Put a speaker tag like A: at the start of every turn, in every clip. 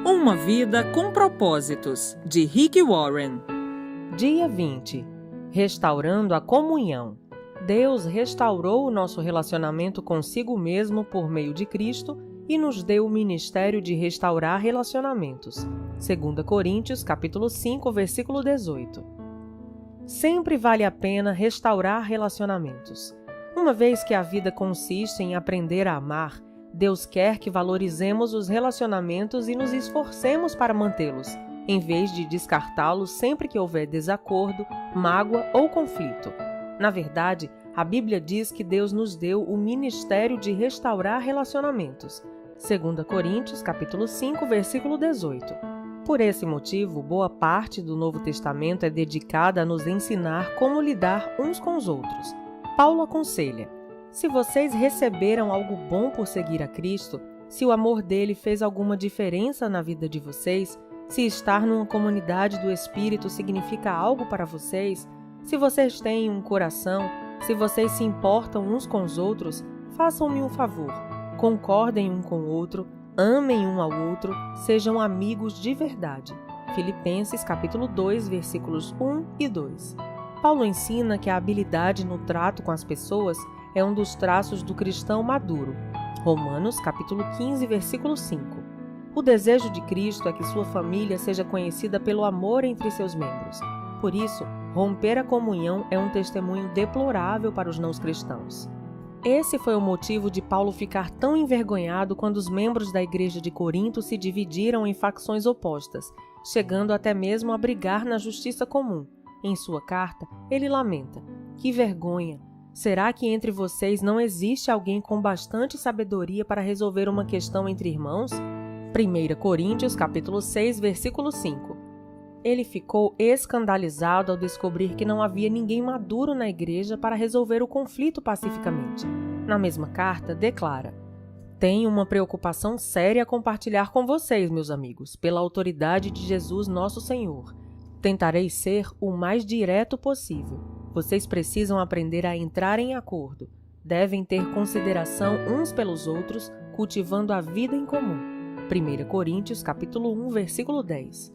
A: Uma vida com propósitos, de Rick Warren.
B: Dia 20. Restaurando a comunhão. Deus restaurou o nosso relacionamento consigo mesmo por meio de Cristo e nos deu o ministério de restaurar relacionamentos. 2 Coríntios, capítulo 5, versículo 18. Sempre vale a pena restaurar relacionamentos. Uma vez que a vida consiste em aprender a amar, Deus quer que valorizemos os relacionamentos e nos esforcemos para mantê-los, em vez de descartá-los sempre que houver desacordo, mágoa ou conflito. Na verdade, a Bíblia diz que Deus nos deu o ministério de restaurar relacionamentos. 2 Coríntios, capítulo 5, versículo 18. Por esse motivo, boa parte do Novo Testamento é dedicada a nos ensinar como lidar uns com os outros. Paulo aconselha: se vocês receberam algo bom por seguir a Cristo, se o amor dele fez alguma diferença na vida de vocês, se estar numa comunidade do Espírito significa algo para vocês, se vocês têm um coração, se vocês se importam uns com os outros, façam-me um favor. Concordem um com o outro, amem um ao outro, sejam amigos de verdade. Filipenses capítulo 2, versículos 1 e 2. Paulo ensina que a habilidade no trato com as pessoas é um dos traços do cristão maduro. Romanos capítulo 15, versículo 5. O desejo de Cristo é que sua família seja conhecida pelo amor entre seus membros. Por isso, romper a comunhão é um testemunho deplorável para os não-cristãos. Esse foi o motivo de Paulo ficar tão envergonhado quando os membros da igreja de Corinto se dividiram em facções opostas, chegando até mesmo a brigar na justiça comum. Em sua carta, ele lamenta: que vergonha! Será que entre vocês não existe alguém com bastante sabedoria para resolver uma questão entre irmãos? 1 Coríntios, capítulo 6, versículo 5. Ele ficou escandalizado ao descobrir que não havia ninguém maduro na igreja para resolver o conflito pacificamente. Na mesma carta, declara: tenho uma preocupação séria a compartilhar com vocês, meus amigos, pela autoridade de Jesus nosso Senhor. Tentarei ser o mais direto possível. Vocês precisam aprender a entrar em acordo. Devem ter consideração uns pelos outros, cultivando a vida em comum. 1 Coríntios, capítulo 1, versículo 10.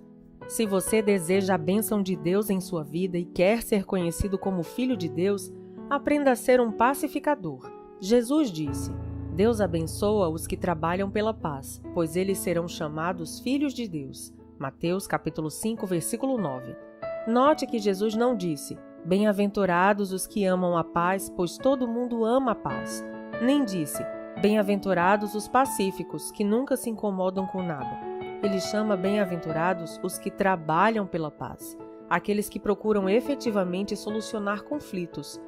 B: Se você deseja a bênção de Deus em sua vida e quer ser conhecido como filho de Deus, aprenda a ser um pacificador. Jesus disse: Deus abençoa os que trabalham pela paz, pois eles serão chamados filhos de Deus. Mateus capítulo 5, versículo 9. Note que Jesus não disse: bem-aventurados os que amam a paz, pois todo mundo ama a paz. Nem disse: bem-aventurados os pacíficos, que nunca se incomodam com nada. Ele chama bem-aventurados os que trabalham pela paz, aqueles que procuram efetivamente solucionar conflitos.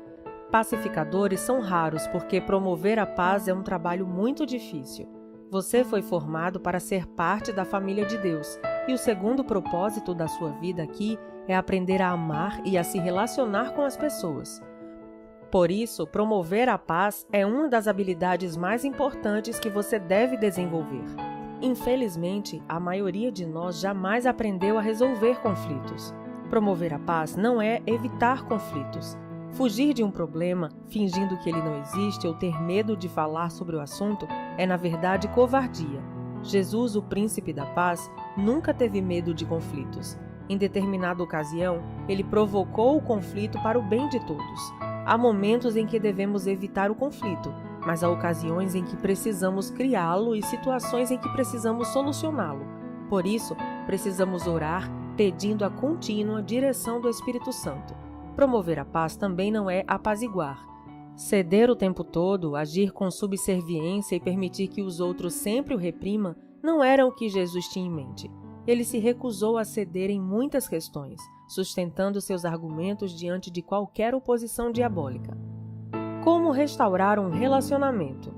B: Pacificadores são raros porque promover a paz é um trabalho muito difícil. Você foi formado para ser parte da família de Deus, e o segundo propósito da sua vida aqui é aprender a amar e a se relacionar com as pessoas. Por isso, promover a paz é uma das habilidades mais importantes que você deve desenvolver. Infelizmente, a maioria de nós jamais aprendeu a resolver conflitos. Promover a paz não é evitar conflitos. Fugir de um problema, fingindo que ele não existe ou ter medo de falar sobre o assunto, é na verdade covardia. Jesus, o príncipe da paz, nunca teve medo de conflitos. Em determinada ocasião, ele provocou o conflito para o bem de todos. Há momentos em que devemos evitar o conflito, mas há ocasiões em que precisamos criá-lo e situações em que precisamos solucioná-lo. Por isso, precisamos orar, pedindo a contínua direção do Espírito Santo. Promover a paz também não é apaziguar. Ceder o tempo todo, agir com subserviência e permitir que os outros sempre o reprimam, não era o que Jesus tinha em mente. Ele se recusou a ceder em muitas questões, sustentando seus argumentos diante de qualquer oposição diabólica. Como restaurar um relacionamento?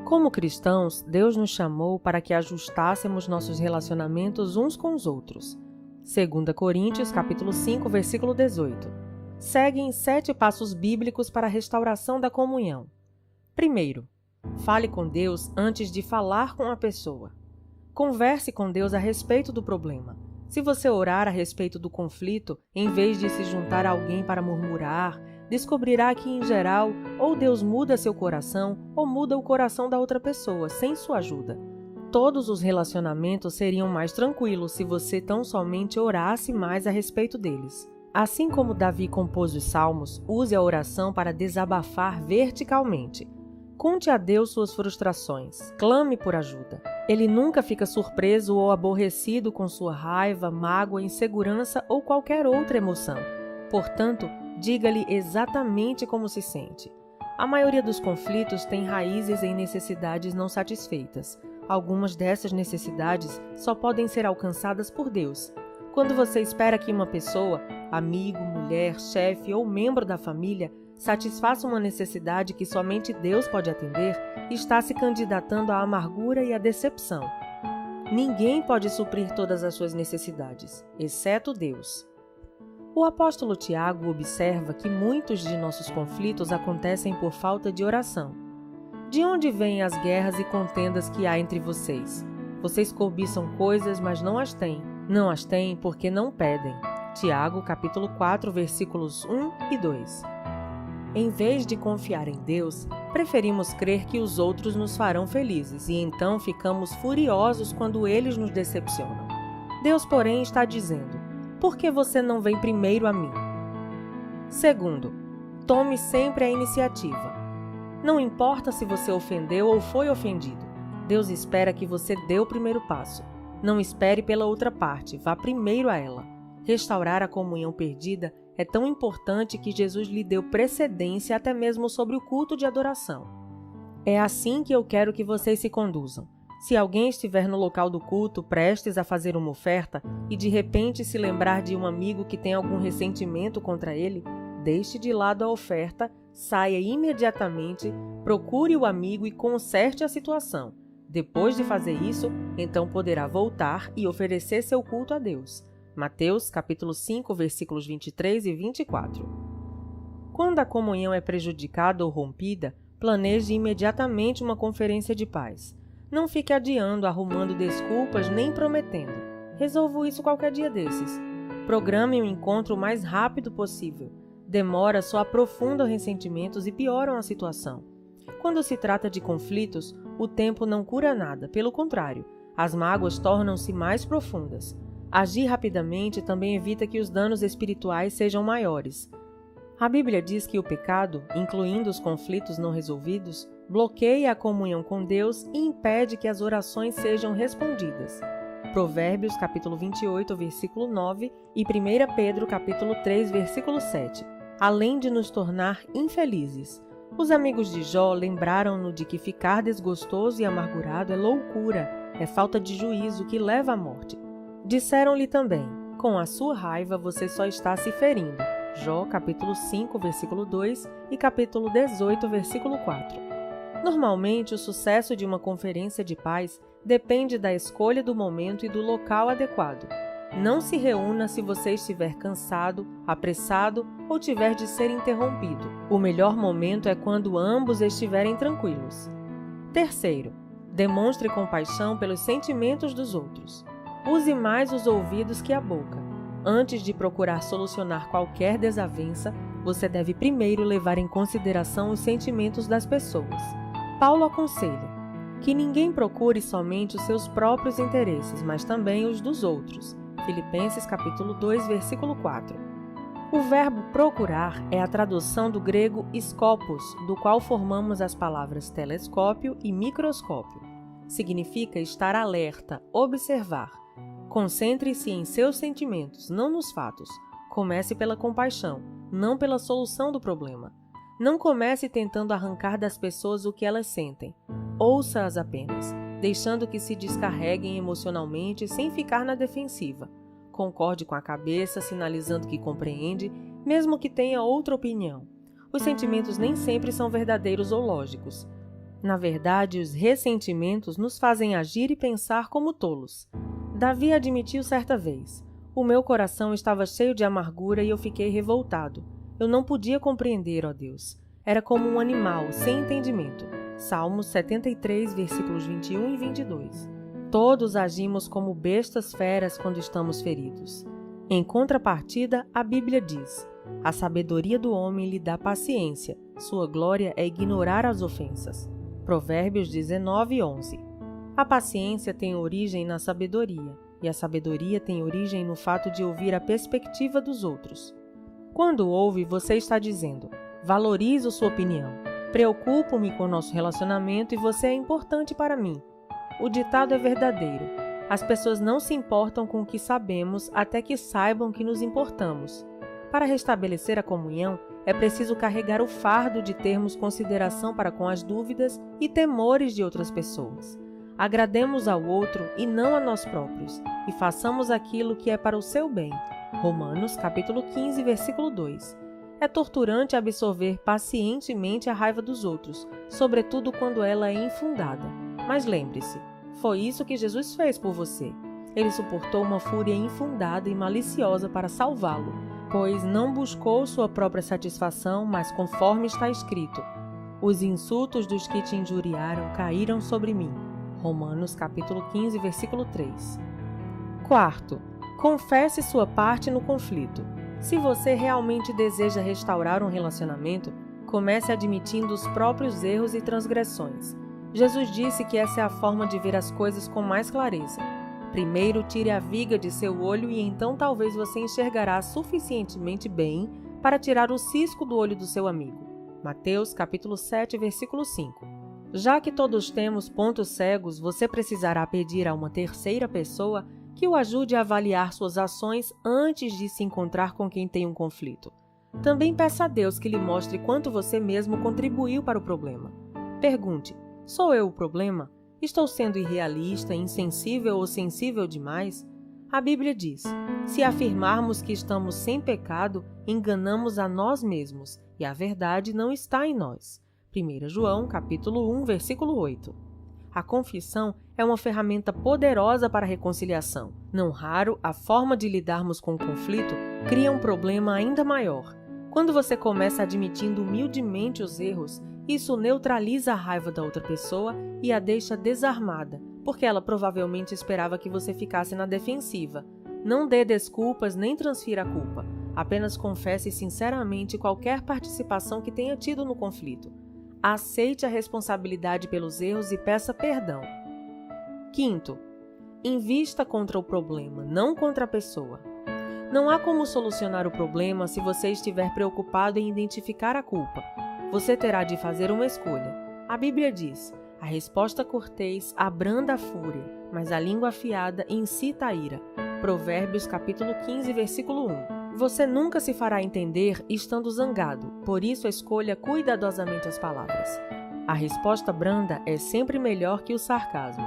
B: Como cristãos, Deus nos chamou para que ajustássemos nossos relacionamentos uns com os outros. 2 Coríntios, capítulo 5, versículo 18. Seguem 7 passos bíblicos para a restauração da comunhão. Primeiro, fale com Deus antes de falar com a pessoa. Converse com Deus a respeito do problema. Se você orar a respeito do conflito, em vez de se juntar a alguém para murmurar, descobrirá que, em geral, ou Deus muda seu coração ou muda o coração da outra pessoa, sem sua ajuda. Todos os relacionamentos seriam mais tranquilos se você tão somente orasse mais a respeito deles. Assim como Davi compôs os salmos, use a oração para desabafar verticalmente. Conte a Deus suas frustrações, clame por ajuda. Ele nunca fica surpreso ou aborrecido com sua raiva, mágoa, insegurança ou qualquer outra emoção. Portanto, diga-lhe exatamente como se sente. A maioria dos conflitos tem raízes em necessidades não satisfeitas. Algumas dessas necessidades só podem ser alcançadas por Deus. Quando você espera que uma pessoa, amigo, mulher, chefe ou membro da família, satisfaça uma necessidade que somente Deus pode atender, está se candidatando à amargura e à decepção. Ninguém pode suprir todas as suas necessidades, exceto Deus. O apóstolo Tiago observa que muitos de nossos conflitos acontecem por falta de oração. De onde vêm as guerras e contendas que há entre vocês? Vocês cobiçam coisas, mas não as têm. Não as têm porque não pedem. Tiago, capítulo 4, versículos 1 e 2. Em vez de confiar em Deus, preferimos crer que os outros nos farão felizes e então ficamos furiosos quando eles nos decepcionam. Deus, porém, está dizendo: por que você não vem primeiro a mim? Segundo, tome sempre a iniciativa. Não importa se você ofendeu ou foi ofendido. Deus espera que você dê o primeiro passo. Não espere pela outra parte, vá primeiro a ela. Restaurar a comunhão perdida é tão importante que Jesus lhe deu precedência até mesmo sobre o culto de adoração. É assim que eu quero que vocês se conduzam. Se alguém estiver no local do culto, prestes a fazer uma oferta, e de repente se lembrar de um amigo que tem algum ressentimento contra ele, deixe de lado a oferta, saia imediatamente, procure o amigo e conserte a situação. Depois de fazer isso, então poderá voltar e oferecer seu culto a Deus. Mateus, capítulo 5, versículos 23 e 24. Quando a comunhão é prejudicada ou rompida, planeje imediatamente uma conferência de paz. Não fique adiando, arrumando desculpas, nem prometendo. Resolvo isso qualquer dia desses. Programe um encontro o mais rápido possível. Demora só aprofunda os ressentimentos e pioram a situação. Quando se trata de conflitos, o tempo não cura nada, pelo contrário, as mágoas tornam-se mais profundas. Agir rapidamente também evita que os danos espirituais sejam maiores. A Bíblia diz que o pecado, incluindo os conflitos não resolvidos, bloqueia a comunhão com Deus e impede que as orações sejam respondidas. Provérbios, capítulo 28, versículo 9 e 1 Pedro, capítulo 3, versículo 7. Além de nos tornar infelizes. Os amigos de Jó lembraram-no de que ficar desgostoso e amargurado é loucura, é falta de juízo que leva à morte. Disseram-lhe também: com a sua raiva você só está se ferindo. Jó, capítulo 5, versículo 2 e capítulo 18, versículo 4. Normalmente, o sucesso de uma conferência de paz depende da escolha do momento e do local adequado. Não se reúna se você estiver cansado, apressado ou tiver de ser interrompido. O melhor momento é quando ambos estiverem tranquilos. Terceiro, demonstre compaixão pelos sentimentos dos outros. Use mais os ouvidos que a boca. Antes de procurar solucionar qualquer desavença, você deve primeiro levar em consideração os sentimentos das pessoas. Paulo aconselha que ninguém procure somente os seus próprios interesses, mas também os dos outros. Filipenses capítulo 2, versículo 4. O verbo procurar é a tradução do grego skopos, do qual formamos as palavras telescópio e microscópio. Significa estar alerta, observar. Concentre-se em seus sentimentos, não nos fatos. Comece pela compaixão, não pela solução do problema. Não comece tentando arrancar das pessoas o que elas sentem. Ouça-as apenas, deixando que se descarreguem emocionalmente sem ficar na defensiva. Concorde com a cabeça, sinalizando que compreende, mesmo que tenha outra opinião. Os sentimentos nem sempre são verdadeiros ou lógicos. Na verdade, os ressentimentos nos fazem agir e pensar como tolos. Davi admitiu certa vez: o meu coração estava cheio de amargura e eu fiquei revoltado. Eu não podia compreender, ó Deus. Era como um animal, sem entendimento. Salmos 73, versículos 21 e 22. Todos agimos como bestas feras quando estamos feridos. Em contrapartida, a Bíblia diz: a sabedoria do homem lhe dá paciência, sua glória é ignorar as ofensas. Provérbios 19, 11. A paciência tem origem na sabedoria, e a sabedoria tem origem no fato de ouvir a perspectiva dos outros. Quando ouve, você está dizendo: valorizo sua opinião, preocupo-me com o nosso relacionamento e você é importante para mim. O ditado é verdadeiro. As pessoas não se importam com o que sabemos até que saibam que nos importamos. Para restabelecer a comunhão, é preciso carregar o fardo de termos consideração para com as dúvidas e temores de outras pessoas. Agrademos ao outro e não a nós próprios, e façamos aquilo que é para o seu bem. Romanos, capítulo 15, versículo 2. É torturante absorver pacientemente a raiva dos outros, sobretudo quando ela é infundada. Mas lembre-se, foi isso que Jesus fez por você. Ele suportou uma fúria infundada e maliciosa para salvá-lo, pois não buscou sua própria satisfação, mas conforme está escrito: os insultos dos que te injuriaram caíram sobre mim. Romanos capítulo 15, versículo 3. Quarto, confesse sua parte no conflito. Se você realmente deseja restaurar um relacionamento, comece admitindo os próprios erros e transgressões. Jesus disse que essa é a forma de ver as coisas com mais clareza. Primeiro, tire a viga de seu olho e então talvez você enxergará suficientemente bem para tirar o cisco do olho do seu amigo. Mateus capítulo 7, versículo 5. Já que todos temos pontos cegos, você precisará pedir a uma terceira pessoa que o ajude a avaliar suas ações antes de se encontrar com quem tem um conflito. Também peça a Deus que lhe mostre quanto você mesmo contribuiu para o problema. Pergunte: sou eu o problema? Estou sendo irrealista, insensível ou sensível demais? A Bíblia diz: se afirmarmos que estamos sem pecado, enganamos a nós mesmos e a verdade não está em nós. 1 João, capítulo 1, versículo 8. A confissão é uma ferramenta poderosa para a reconciliação. Não raro, a forma de lidarmos com o conflito cria um problema ainda maior. Quando você começa admitindo humildemente os erros, isso neutraliza a raiva da outra pessoa e a deixa desarmada, porque ela provavelmente esperava que você ficasse na defensiva. Não dê desculpas nem transfira a culpa. Apenas confesse sinceramente qualquer participação que tenha tido no conflito. Aceite a responsabilidade pelos erros e peça perdão. Quinto, invista contra o problema, não contra a pessoa. Não há como solucionar o problema se você estiver preocupado em identificar a culpa. Você terá de fazer uma escolha. A Bíblia diz: a resposta cortês abranda a fúria, mas a língua afiada incita a ira. Provérbios capítulo 15, versículo 1. Você nunca se fará entender estando zangado, por isso escolha cuidadosamente as palavras. A resposta branda é sempre melhor que o sarcasmo.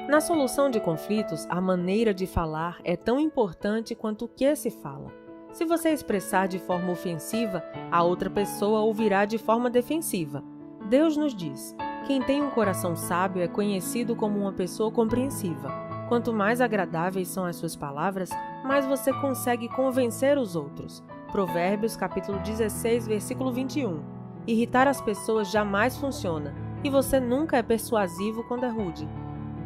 B: Na solução de conflitos, a maneira de falar é tão importante quanto o que se fala. Se você expressar de forma ofensiva, a outra pessoa ouvirá de forma defensiva. Deus nos diz: quem tem um coração sábio é conhecido como uma pessoa compreensiva. Quanto mais agradáveis são as suas palavras, mais você consegue convencer os outros. Provérbios capítulo 16, versículo 21. Irritar as pessoas jamais funciona, e você nunca é persuasivo quando é rude.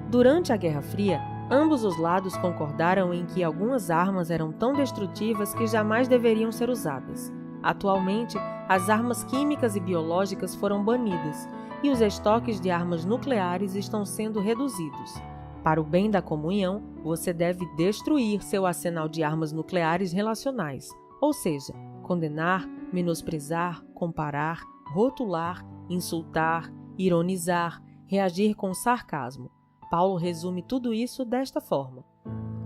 B: Durante a Guerra Fria, ambos os lados concordaram em que algumas armas eram tão destrutivas que jamais deveriam ser usadas. Atualmente, as armas químicas e biológicas foram banidas, e os estoques de armas nucleares estão sendo reduzidos. Para o bem da comunhão, você deve destruir seu arsenal de armas nucleares relacionais, ou seja, condenar, menosprezar, comparar, rotular, insultar, ironizar, reagir com sarcasmo. Paulo resume tudo isso desta forma: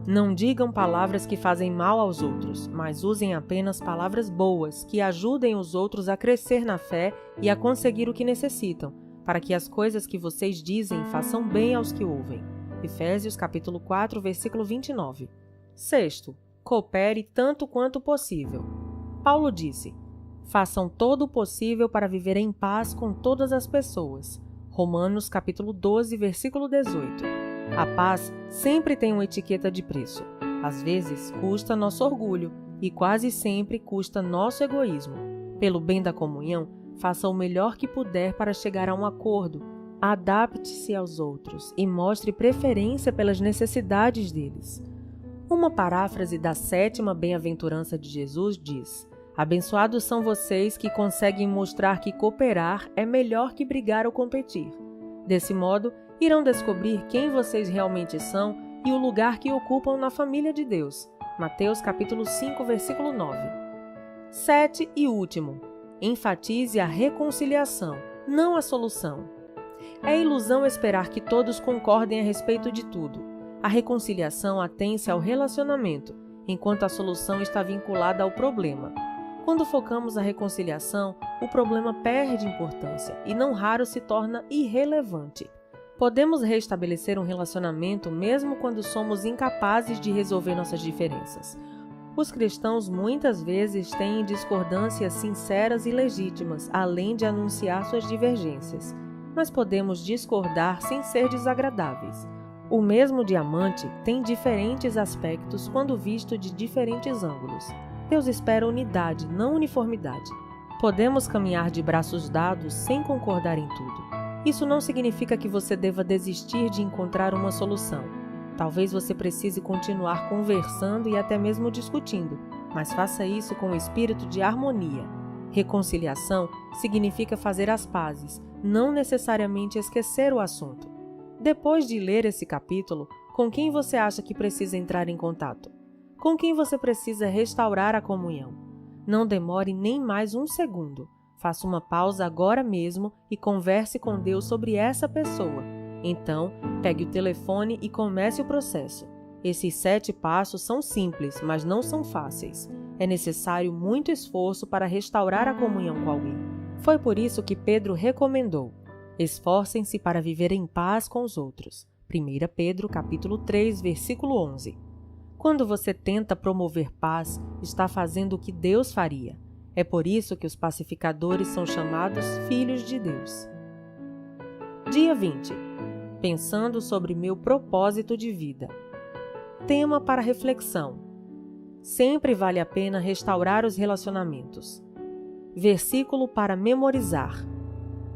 B: não digam palavras que fazem mal aos outros, mas usem apenas palavras boas que ajudem os outros a crescer na fé e a conseguir o que necessitam, para que as coisas que vocês dizem façam bem aos que ouvem. Efésios capítulo 4, versículo 29. Sexto, coopere tanto quanto possível. Paulo disse: façam todo o possível para viver em paz com todas as pessoas. Romanos capítulo 12, versículo 18. A paz sempre tem uma etiqueta de preço. Às vezes custa nosso orgulho e quase sempre custa nosso egoísmo. Pelo bem da comunhão, faça o melhor que puder para chegar a um acordo. Adapte-se aos outros e mostre preferência pelas necessidades deles. Uma paráfrase da 7ª bem-aventurança de Jesus diz: abençoados são vocês que conseguem mostrar que cooperar é melhor que brigar ou competir. Desse modo, Irão descobrir quem vocês realmente são e o lugar que ocupam na família de Deus. Mateus capítulo 5, versículo 9. 7 e último. Enfatize a reconciliação, não a solução. É ilusão esperar que todos concordem a respeito de tudo. A reconciliação atém-se ao relacionamento, enquanto a solução está vinculada ao problema. Quando focamos a reconciliação, o problema perde importância e não raro se torna irrelevante. Podemos restabelecer um relacionamento mesmo quando somos incapazes de resolver nossas diferenças. Os cristãos muitas vezes têm discordâncias sinceras e legítimas, além de anunciar suas divergências. Mas podemos discordar sem ser desagradáveis. O mesmo diamante tem diferentes aspectos quando visto de diferentes ângulos. Deus espera unidade, não uniformidade. Podemos caminhar de braços dados sem concordar em tudo. Isso não significa que você deva desistir de encontrar uma solução. Talvez você precise continuar conversando e até mesmo discutindo, mas faça isso com o espírito de harmonia. Reconciliação significa fazer as pazes, não necessariamente esquecer o assunto. Depois de ler esse capítulo, com quem você acha que precisa entrar em contato? Com quem você precisa restaurar a comunhão? Não demore nem mais um segundo. Faça uma pausa agora mesmo e converse com Deus sobre essa pessoa. Então, pegue o telefone e comece o processo. Esses 7 passos são simples, mas não são fáceis. É necessário muito esforço para restaurar a comunhão com alguém. Foi por isso que Pedro recomendou: esforcem-se para viver em paz com os outros. 1 Pedro capítulo 3, versículo 11. Quando você tenta promover paz, está fazendo o que Deus faria. É por isso que os pacificadores são chamados filhos de Deus. Dia 20. Pensando sobre meu propósito de vida. Tema para reflexão. Sempre vale a pena restaurar os relacionamentos. Versículo para memorizar.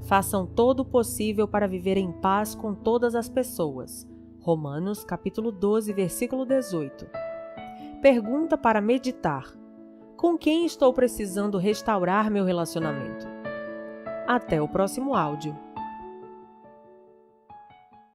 B: Façam todo o possível para viver em paz com todas as pessoas. Romanos capítulo 12, versículo 18. Pergunta para meditar. Com quem estou precisando restaurar meu relacionamento? Até o próximo áudio.